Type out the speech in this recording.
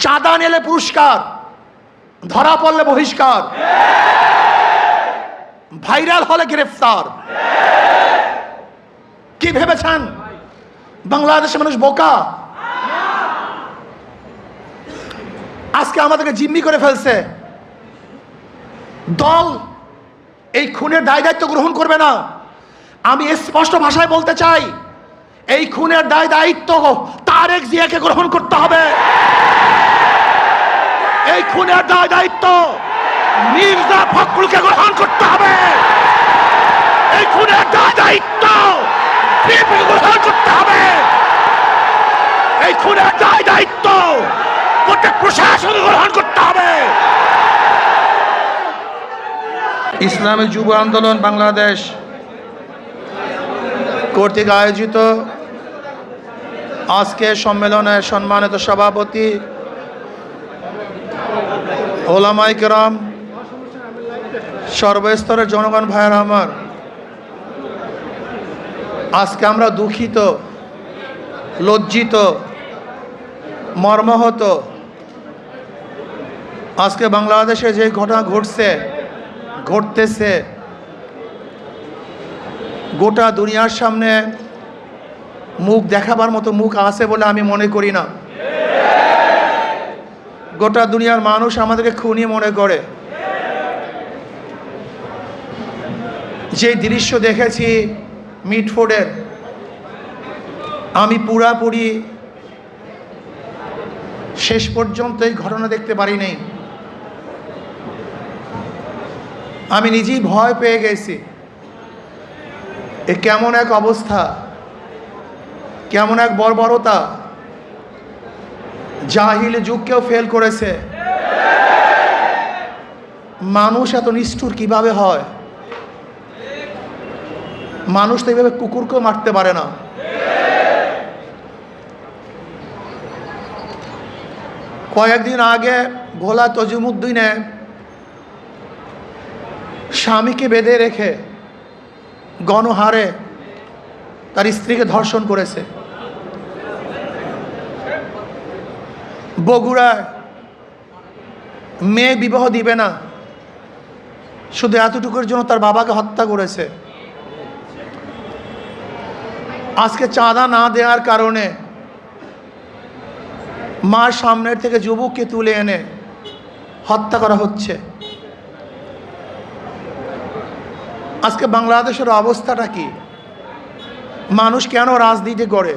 চাঁদা নিলে পুরস্কার, ধরা পড়লে বহিষ্কার, ভাইরাল হলে গ্রেফতার। কি ভেবেছেন বাংলাদেশের মানুষ বোকা? আজকে আমাদেরকে জিম্মি করে ফেলছে। দল এই খুনের দায় দায়িত্ব গ্রহণ করবে না। আমি স্পষ্ট ভাষায় বলতে চাই, এই খুনের দায় দায়িত্ব তারেক জিয়াকে গ্রহণ করতে হবে। এই খুনের দায় দায়িত্ব মির্জা ফখরুলকে গ্রহণ করতে হবে। এই খুনের দায় দায়িত্ব বিএনপিকে গ্রহণ করতে হবে। এই খুনের দায় দায়িত্ব প্রত্যেক প্রশাসনকে গ্রহণ করতে হবে। ইসলামী যুব আন্দোলন বাংলাদেশ কর্তৃক আয়োজিত আজকের সম্মেলনের সম্মানিত সভাপতি ওলামায়ে কেরাম, সর্বস্তরের জনগণ ভাইয়ের আমার, আজকে আমরা দুঃখিত, লজ্জিত, মর্মাহত। আজকে বাংলাদেশে যে ঘটনা ঘটতেছে গোটা দুনিয়ার সামনে মুখ দেখাবার মতো মুখ আছে বলে আমি মনে করি না। গোটা দুনিয়ার মানুষ আমাদেরকে খুনি মনে করে। যে দৃশ্য দেখেছি মিটফোর্ডের, আমি পুরাপুরি শেষ পর্যন্ত এই ঘটনা দেখতে পারি নাই। আমি নিজেই ভয় পেয়ে গেছি। এ কেমন এক অবস্থা, কেমন এক বর্বরতা! জাহিল যুগকেও ফেল করেছে। মানুষ এত নিষ্ঠুর কিভাবে হয়? মানুষ তো এইভাবে কুকুরকেও মারতে পারে না। কয়েকদিন আগে ভোলা তজিমুদ্দিনে স্বামীকে বেঁধে রেখে গণহারে তার স্ত্রীকে ধর্ষণ করেছে। বগুড়ায় মেয়ে বিবাহ দিবে না, শুধু এতটুকুর জন্য তার বাবাকে হত্যা করেছে। আজকে চাঁদা না দেওয়ার কারণে মার সামনের থেকে যুবককে তুলে এনে হত্যা করা হচ্ছে। আজকে বাংলাদেশের অবস্থাটা কি? মানুষ কেন রাজনীতি করে?